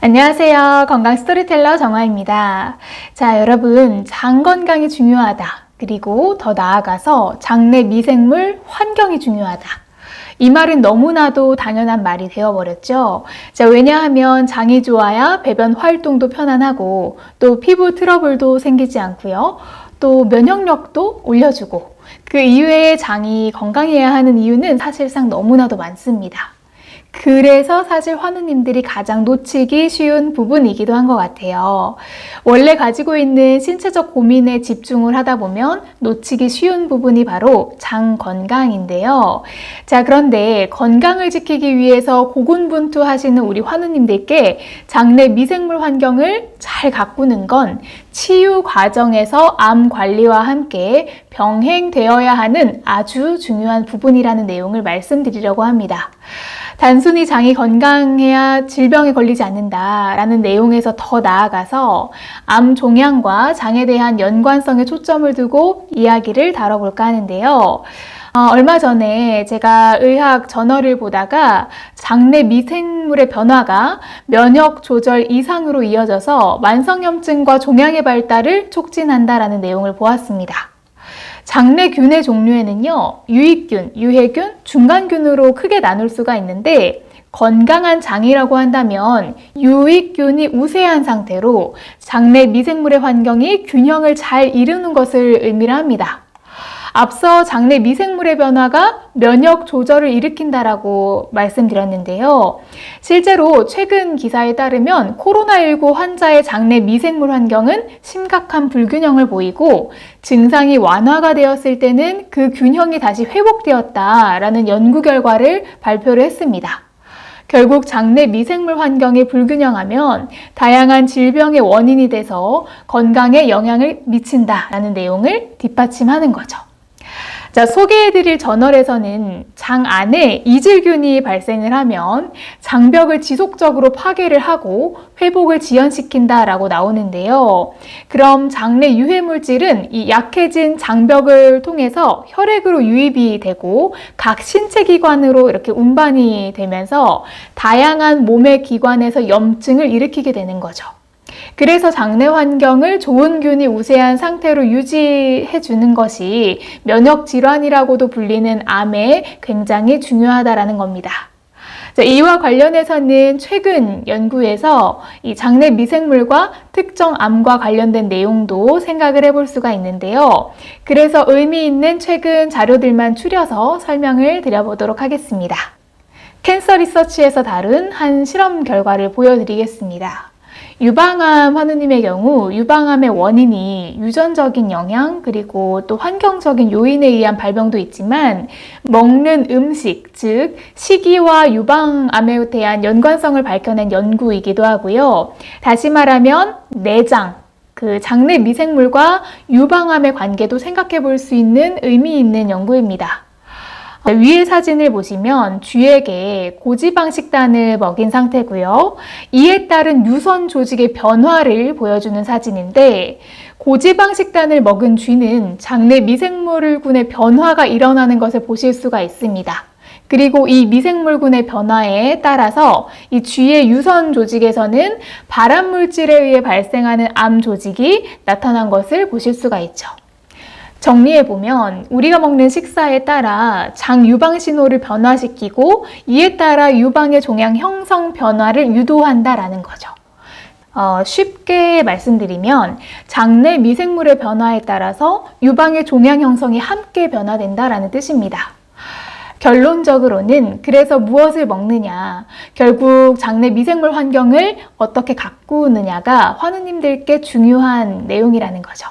안녕하세요. 건강 스토리텔러 정화입니다. 자, 여러분, 장 건강이 중요하다. 그리고 더 나아가서 장내 미생물 환경이 중요하다. 이 말은 너무나도 당연한 말이 되어버렸죠. 자, 왜냐하면 장이 좋아야 배변 활동도 편안하고 또 피부 트러블도 생기지 않고요. 또 면역력도 올려주고 그 이외에 장이 건강해야 하는 이유는 사실상 너무나도 많습니다. 그래서 사실 환우님들이 가장 놓치기 쉬운 부분이기도 한 것 같아요. 원래 가지고 있는 신체적 고민에 집중을 하다 보면 놓치기 쉬운 부분이 바로 장 건강인데요. 자, 그런데 건강을 지키기 위해서 고군분투하시는 우리 환우님들께 장내 미생물 환경을 잘 가꾸는 건 치유 과정에서 암 관리와 함께 병행되어야 하는 아주 중요한 부분이라는 내용을 말씀드리려고 합니다. 단순히 장이 건강해야 질병에 걸리지 않는다라는 내용에서 더 나아가서 암 종양과 장에 대한 연관성에 초점을 두고 이야기를 다뤄볼까 하는데요. 얼마 전에 제가 의학 저널을 보다가 장내 미생물의 변화가 면역 조절 이상으로 이어져서 만성염증과 종양의 발달을 촉진한다라는 내용을 보았습니다. 장내균의 종류에는요, 유익균, 유해균, 중간균으로 크게 나눌 수가 있는데 건강한 장이라고 한다면 유익균이 우세한 상태로 장내 미생물의 환경이 균형을 잘 이루는 것을 의미를 합니다. 앞서 장내 미생물의 변화가 면역 조절을 일으킨다라고 말씀드렸는데요. 실제로 최근 기사에 따르면 코로나19 환자의 장내 미생물 환경은 심각한 불균형을 보이고 증상이 완화가 되었을 때는 그 균형이 다시 회복되었다라는 연구 결과를 발표를 했습니다. 결국 장내 미생물 환경이 불균형하면 다양한 질병의 원인이 돼서 건강에 영향을 미친다라는 내용을 뒷받침하는 거죠. 자, 소개해드릴 저널에서는 장 안에 이질균이 발생을 하면 장벽을 지속적으로 파괴를 하고 회복을 지연시킨다라고 나오는데요. 그럼 장내 유해물질은 이 약해진 장벽을 통해서 혈액으로 유입이 되고 각 신체 기관으로 이렇게 운반이 되면서 다양한 몸의 기관에서 염증을 일으키게 되는 거죠. 그래서 장내 환경을 좋은 균이 우세한 상태로 유지해 주는 것이 면역 질환이라고도 불리는 암에 굉장히 중요하다라는 겁니다. 자, 이와 관련해서는 최근 연구에서 이 장내 미생물과 특정 암과 관련된 내용도 생각을 해볼 수가 있는데요. 그래서 의미 있는 최근 자료들만 추려서 설명을 드려보도록 하겠습니다. 캔서 리서치에서 다룬 한 실험 결과를 보여드리겠습니다. 유방암 환우님의 경우 유방암의 원인이 유전적인 영향 그리고 또 환경적인 요인에 의한 발병도 있지만 먹는 음식, 즉 식이와 유방암에 대한 연관성을 밝혀낸 연구이기도 하고요. 다시 말하면 내장, 그 장내 미생물과 유방암의 관계도 생각해 볼 수 있는 의미 있는 연구입니다. 위의 사진을 보시면 쥐에게 고지방 식단을 먹인 상태고요. 이에 따른 유선 조직의 변화를 보여주는 사진인데 고지방 식단을 먹은 쥐는 장내 미생물군의 변화가 일어나는 것을 보실 수가 있습니다. 그리고 이 미생물군의 변화에 따라서 이 쥐의 유선 조직에서는 발암 물질에 의해 발생하는 암 조직이 나타난 것을 보실 수가 있죠. 정리해보면 우리가 먹는 식사에 따라 장 유방 신호를 변화시키고 이에 따라 유방의 종양 형성 변화를 유도한다라는 거죠. 쉽게 말씀드리면 장내 미생물의 변화에 따라서 유방의 종양 형성이 함께 변화된다라는 뜻입니다. 결론적으로는 그래서 무엇을 먹느냐, 결국 장내 미생물 환경을 어떻게 가꾸느냐가 환우님들께 중요한 내용이라는 거죠.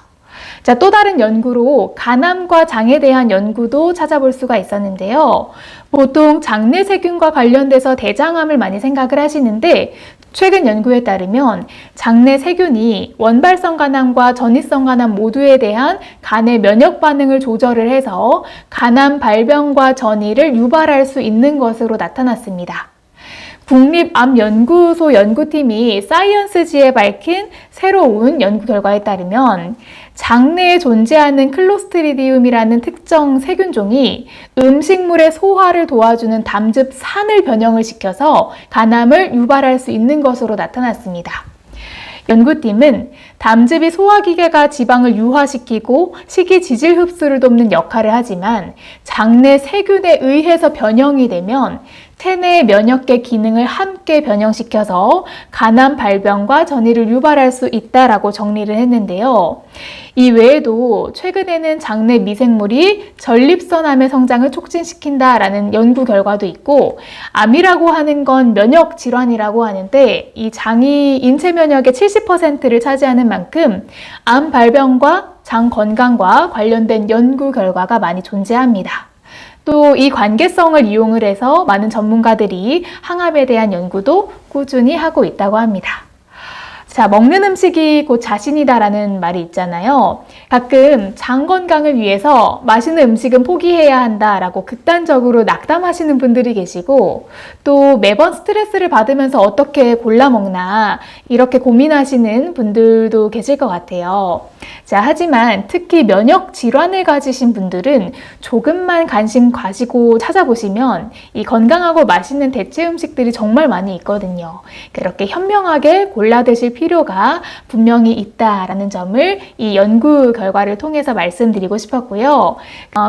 자, 또 다른 연구로 간암과 장에 대한 연구도 찾아볼 수가 있었는데요. 보통 장내 세균과 관련돼서 대장암을 많이 생각을 하시는데 최근 연구에 따르면 장내 세균이 원발성 간암과 전이성 간암 모두에 대한 간의 면역 반응을 조절을 해서 간암 발병과 전이를 유발할 수 있는 것으로 나타났습니다. 국립암연구소 연구팀이 사이언스지에 밝힌 새로운 연구 결과에 따르면 장내에 존재하는 클로스트리디움이라는 특정 세균종이 음식물의 소화를 도와주는 담즙산을 변형을 시켜서 간암을 유발할 수 있는 것으로 나타났습니다. 연구팀은 담즙이 소화기계가 지방을 유화시키고 식이 지질 흡수를 돕는 역할을 하지만 장내 세균에 의해서 변형이 되면 체내의 면역계 기능을 함께 변형시켜서 간암 발병과 전이를 유발할 수 있다라고 정리를 했는데요. 이 외에도 최근에는 장내 미생물이 전립선암의 성장을 촉진시킨다라는 연구 결과도 있고, 암이라고 하는 건 면역 질환이라고 하는데 이 장이 인체 면역의 70%를 차지하는 만큼 암 발병과 장 건강과 관련된 연구 결과가 많이 존재합니다. 또 이 관계성을 이용을 해서 많은 전문가들이 항암에 대한 연구도 꾸준히 하고 있다고 합니다. 자, 먹는 음식이 곧 자신이다라는 말이 있잖아요. 가끔 장 건강을 위해서 맛있는 음식은 포기해야 한다라고 극단적으로 낙담하시는 분들이 계시고, 또 매번 스트레스를 받으면서 어떻게 골라 먹나 이렇게 고민하시는 분들도 계실 것 같아요. 자, 하지만 특히 면역 질환을 가지신 분들은 조금만 관심 가지고 찾아보시면 이 건강하고 맛있는 대체 음식들이 정말 많이 있거든요. 그렇게 현명하게 골라 드실 필요가 분명히 있다라는 점을 이 연구 결과를 통해서 말씀드리고 싶었고요.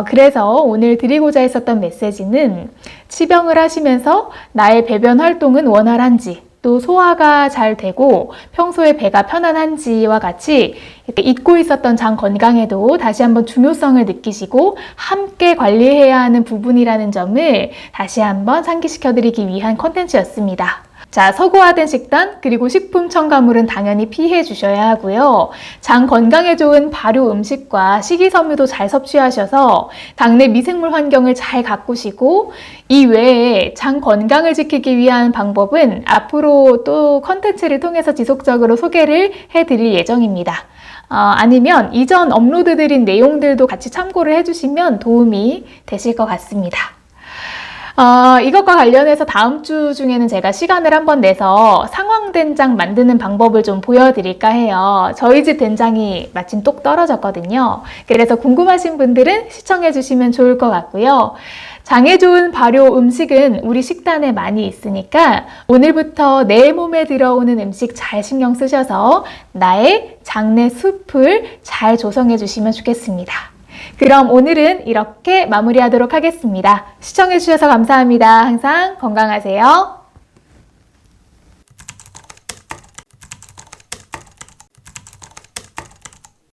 그래서 오늘 드리고자 했었던 메시지는 치병을 하시면서 나의 배변 활동은 원활한지, 또 소화가 잘 되고 평소에 배가 편안한지와 같이 이렇게 잊고 있었던 장 건강에도 다시 한번 중요성을 느끼시고 함께 관리해야 하는 부분이라는 점을 다시 한번 상기시켜드리기 위한 콘텐츠였습니다. 자, 서구화된 식단 그리고 식품 첨가물은 당연히 피해 주셔야 하고요. 장 건강에 좋은 발효 음식과 식이섬유도 잘 섭취하셔서 당내 미생물 환경을 잘 가꾸시고, 이 외에 장 건강을 지키기 위한 방법은 앞으로 또 컨텐츠를 통해서 지속적으로 소개를 해드릴 예정입니다. 아니면 이전 업로드드린 내용들도 같이 참고를 해주시면 도움이 되실 것 같습니다. 이것과 관련해서 다음 주 중에는 제가 시간을 한번 내서 상황된장 만드는 방법을 좀 보여드릴까 해요. 저희 집 된장이 마침 똑 떨어졌거든요. 그래서 궁금하신 분들은 시청해주시면 좋을 것 같고요. 장에 좋은 발효 음식은 우리 식단에 많이 있으니까 오늘부터 내 몸에 들어오는 음식 잘 신경 쓰셔서 나의 장내 숲을 잘 조성해 주시면 좋겠습니다. 그럼 오늘은 이렇게 마무리하도록 하겠습니다. 시청해주셔서 감사합니다. 항상 건강하세요.